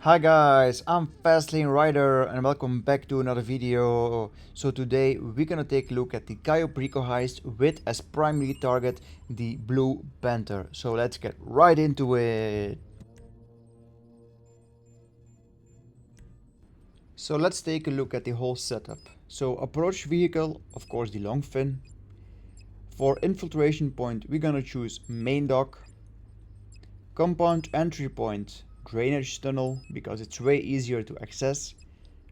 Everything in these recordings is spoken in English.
Hi guys, I'm Fastlane Rider and welcome back to another video. So today we're gonna take a look at the CAYO Perico heist with as primary target the Blue Panther. So let's get right into it. So let's take a look at the whole setup. So approach vehicle, of course the long fin. For infiltration point we're gonna choose main dock. Compound entry point, drainage tunnel because it's way easier to access.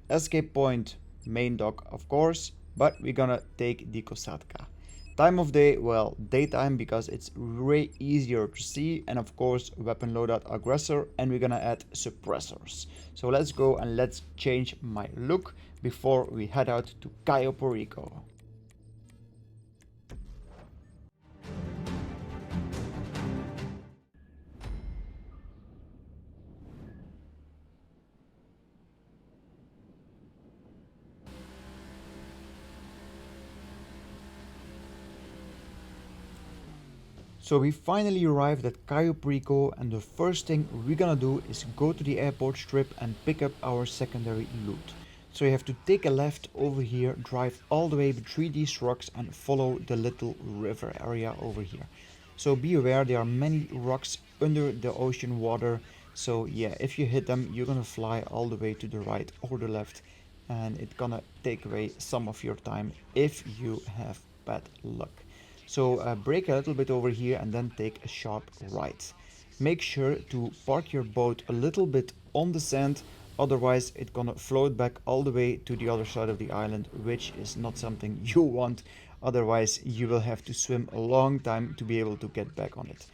Escape point, main dock of course, but we're gonna take the Kosatka. Time of day, well, daytime because it's way easier to see, and of course weapon loadout aggressor, and we're gonna add suppressors. So let's go and let's change my look before we head out to CAYO Perico. So we finally arrived at CAYO Perico, and the first thing we're gonna do is go to the airport strip and pick up our secondary loot. So you have to take a left over here, drive all the way between these rocks and follow the little river area over here. So be aware there are many rocks under the ocean water, so yeah, if you hit them you're gonna fly all the way to the right or the left, and it's gonna take away some of your time if you have bad luck. So brake a little bit over here and then take a sharp right. Make sure to park your boat a little bit on the sand, otherwise it's gonna float back all the way to the other side of the island, which is not something you want. Otherwise you will have to swim a long time to be able to get back on it.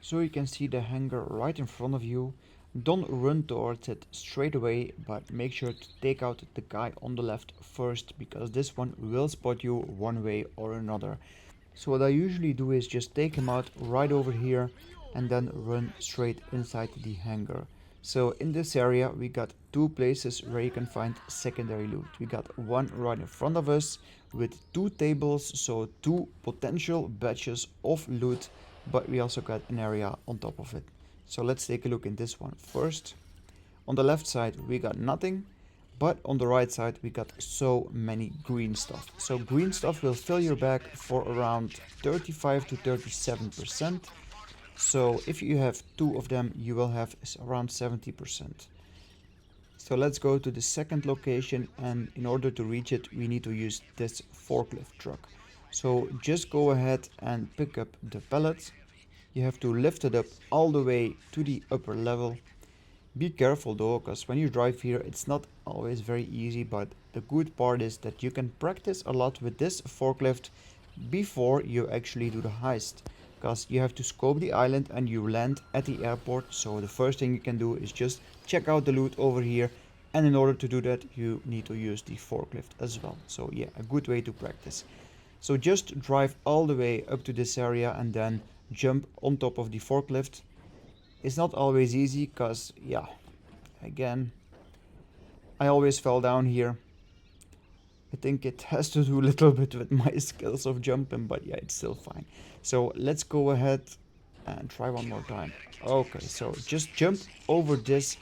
So you can see the hangar right in front of you. Don't run towards it straight away, but make sure to take out the guy on the left first, because this one will spot you one way or another. So what I usually do is just take him out right over here and then run straight inside the hangar. So in this area we got two places where you can find secondary loot. We got one right in front of us with two tables, so two potential batches of loot, but we also got an area on top of it. So let's take a look in this one first. On the left side we got nothing, but on the right side we got so many green stuff. So green stuff will fill your bag for around 35 to 37%. So if you have two of them you will have around 70%. So let's go to the second location, and in order to reach it we need to use this forklift truck. So just go ahead and pick up the pallet. You have to lift it up all the way to the upper level. Be careful though, because when you drive here it's not always very easy, but the good part is that you can practice a lot with this forklift before you actually do the heist, because you have to scope the island and you land at the airport. So the first thing you can do is just check out the loot over here, and in order to do that you need to use the forklift as well. So yeah, a good way to practice. So just drive all the way up to this area and then jump on top of the forklift. It's not always easy because, yeah, again, I always fell down here. I think it has to do a little bit with my skills of jumping, but yeah, it's still fine. So let's go ahead and try one more time. Okay, so just jump over this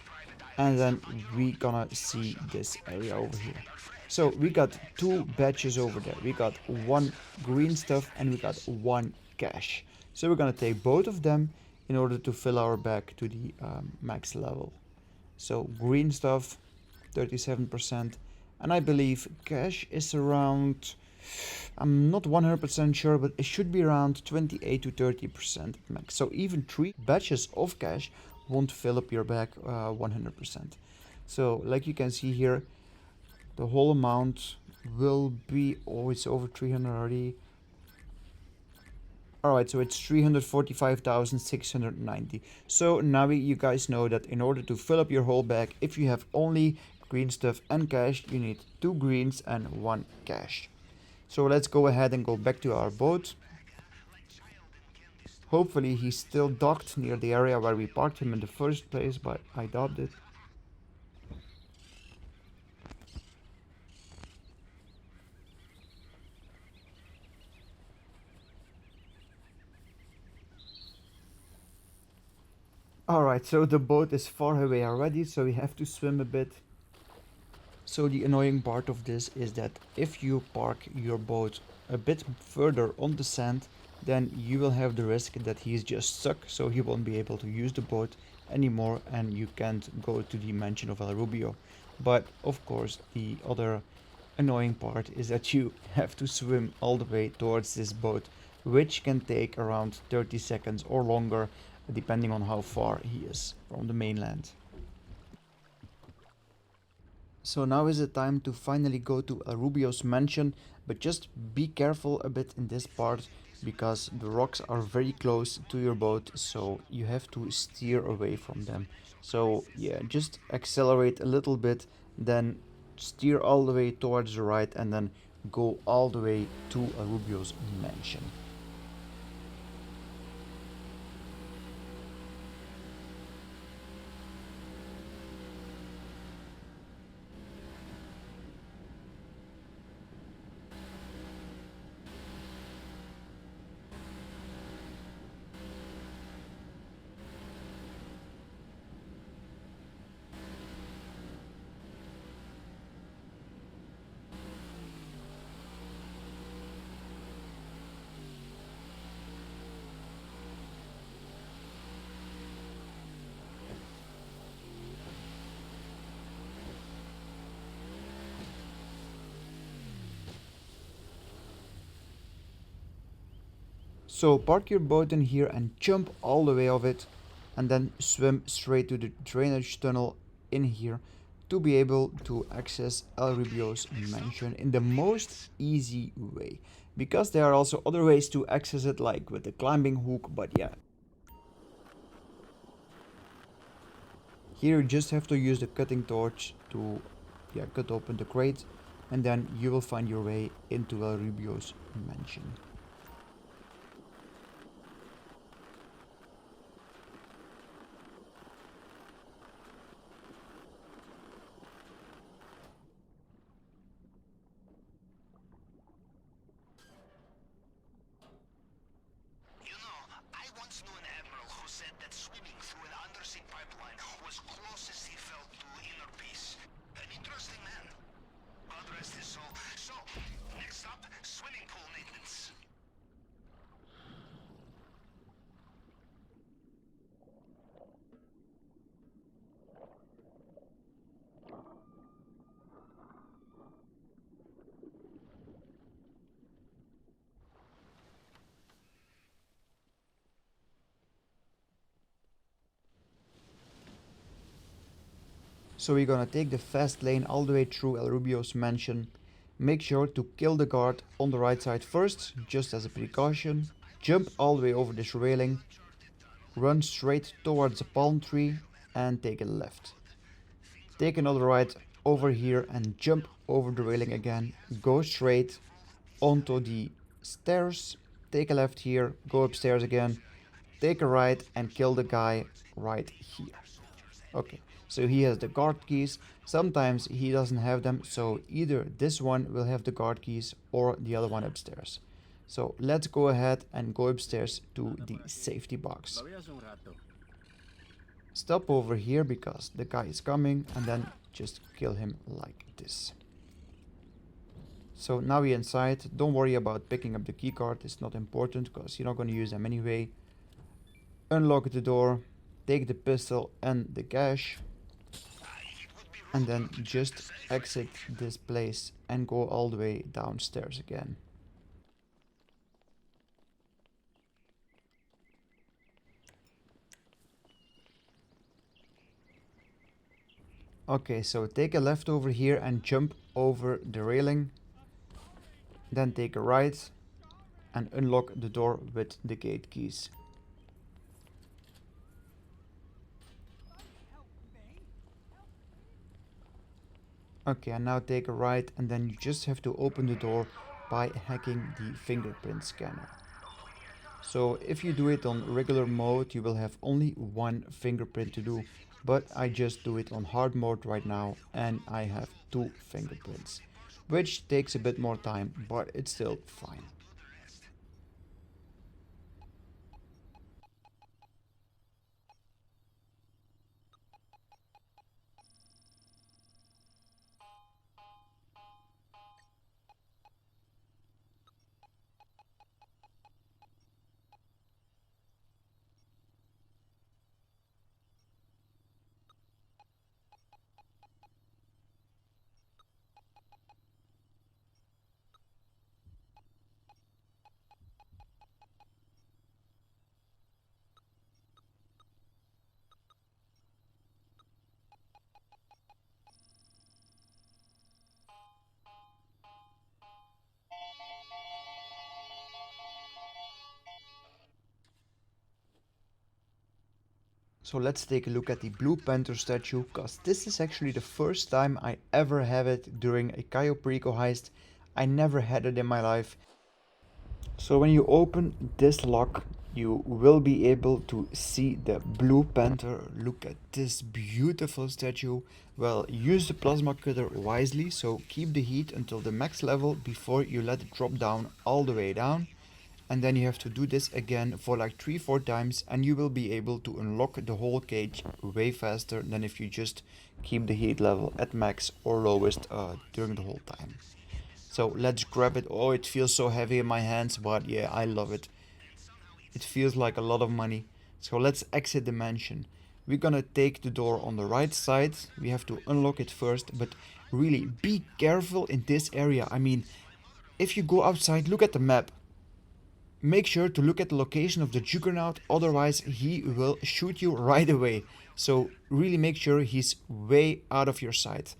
and then we gonna see this area over here. So we got two batches over there. We got one green stuff and we got one cash. So we're gonna take both of them in order to fill our bag to the max level. So green stuff 37%, and I believe cash is around, I'm not 100% sure, but it should be around 28 to 30% max. So even 3 batches of cash won't fill up your bag 100%. So like you can see here, the whole amount will be, oh, it's over 300 already. Alright, so it's 345,690. So now you guys know that in order to fill up your whole bag, if you have only green stuff and cash, you need 2 greens and 1 cash. So let's go ahead and go back to our boat. Hopefully he's still docked near the area where we parked him in the first place, but I doubt it. Alright, so the boat is far away already, so we have to swim a bit. So the annoying part of this is that if you park your boat a bit further on the sand, then you will have the risk that he's just stuck, so he won't be able to use the boat anymore and you can't go to the mansion of El Rubio. But of course the other annoying part is that you have to swim all the way towards this boat, which can take around 30 seconds or longer depending on how far he is from the mainland. So now is the time to finally go to El Rubio's mansion, but just be careful a bit in this part because the rocks are very close to your boat, so you have to steer away from them. So yeah, just accelerate a little bit, then steer all the way towards the right and then go all the way to El Rubio's mansion. So park your boat in here and jump all the way of it and then swim straight to the drainage tunnel in here to be able to access El Rubio's mansion in the most easy way. Because there are also other ways to access it, like with the climbing hook, but yeah. Here you just have to use the cutting torch to cut open the crate and then you will find your way into El Rubio's mansion. You know, I once knew an admiral who said that swimming through an undersea pipeline was closest he felt to inner peace. An interesting man. God rest his soul. So, next up, swimming pool maintenance. So we're gonna take the fast lane all the way through El Rubio's mansion. Make sure to kill the guard on the right side first, just as a precaution. Jump all the way over this railing, run straight towards a palm tree and take a left. Take another right over here and jump over the railing again. Go straight onto the stairs, take a left here, go upstairs again, take a right and kill the guy right here. Okay, so he has the guard keys. Sometimes he doesn't have them, so either this one will have the guard keys or the other one upstairs. So let's go ahead and go upstairs to the safety box. Stop over here because the guy is coming and then just kill him like this. So now we're inside. Don't worry about picking up the keycard, it's not important because you're not going to use them anyway. Unlock the door, take the pistol and the cash, and then just exit this place and go all the way downstairs again. Okay, so take a left over here and jump over the railing. Then take a right and unlock the door with the gate keys. Okay, and now take a right and then you just have to open the door by hacking the fingerprint scanner. So if you do it on regular mode, you will have only one fingerprint to do, but I just do it on hard mode right now and I have 2 fingerprints, which takes a bit more time, but it's still fine. So let's take a look at the Blue Panther statue, cause this is actually the first time I ever have it during a CAYO Perico heist. I never had it in my life. So when you open this lock, you will be able to see the Blue Panther. Look at this beautiful statue. Well, use the plasma cutter wisely, so keep the heat until the max level before you let it drop down all the way down. And then you have to do this again for like 3-4 times, and you will be able to unlock the whole cage way faster than if you just keep the heat level at max or lowest during the whole time. So let's grab it. Oh, it feels so heavy in my hands, but yeah, I love it. It feels like a lot of money. So let's exit the mansion. We're gonna take the door on the right side. We have to unlock it first, but really be careful in this area. I mean, if you go outside, look at the map. Make sure to look at the location of the Juggernaut, otherwise he will shoot you right away. So really make sure he's way out of your sight.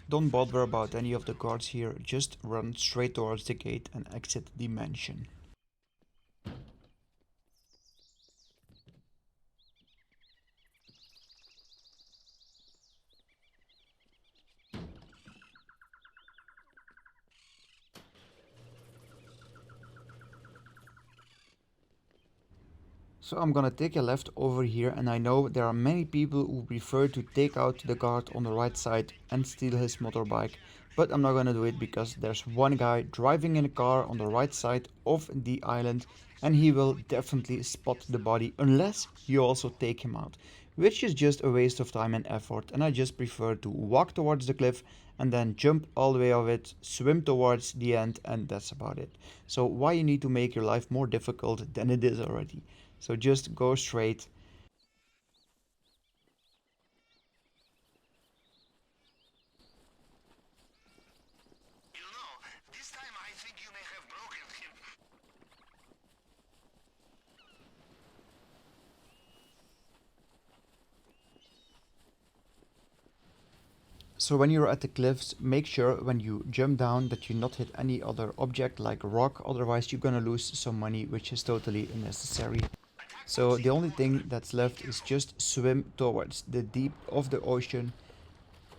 Don't bother about any of the guards here, just run straight towards the gate and exit the mansion. So I'm gonna take a left over here, and I know there are many people who prefer to take out the guard on the right side and steal his motorbike, but I'm not gonna do it because there's one guy driving in a car on the right side of the island, and he will definitely spot the body unless you also take him out, which is just a waste of time and effort, and I just prefer to walk towards the cliff and then jump all the way of it, swim towards the end, and that's about it. So why you need to make your life more difficult than it is already? So just go straight. You know, this time I think you may have broken him. So when you're at the cliffs, make sure when you jump down that you not hit any other object like a rock, otherwise you're gonna lose some money, which is totally unnecessary. So the only thing that's left is just swim towards the deep of the ocean,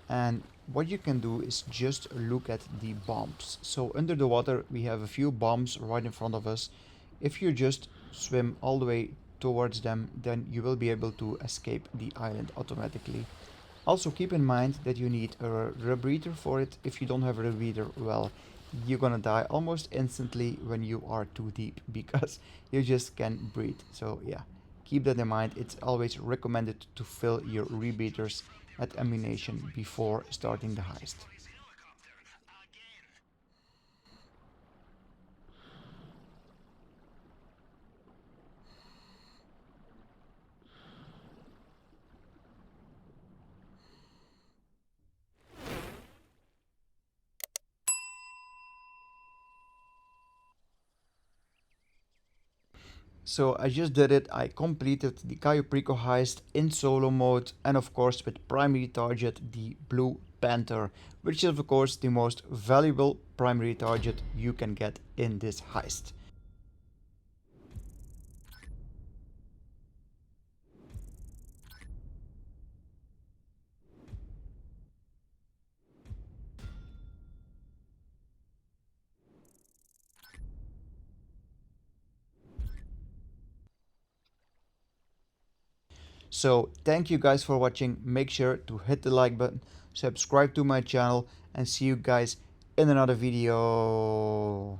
and what you can do is just look at the bombs. So under the water we have a few bombs right in front of us. If you just swim all the way towards them, then you will be able to escape the island automatically. Also keep in mind that you need a rebreather for it. If you don't have a rebreather, well, you're gonna die almost instantly when you are too deep because you just can't breathe. So yeah, keep that in mind. It's always recommended to fill your rebreathers at ammunition before starting the heist. So I just did it. I completed the CAYO PERICO heist in solo mode, and of course with primary target the Blue Panther, which is of course the most valuable primary target you can get in this heist. So thank you guys for watching. Make sure to hit the like button, subscribe to my channel, and see you guys in another video.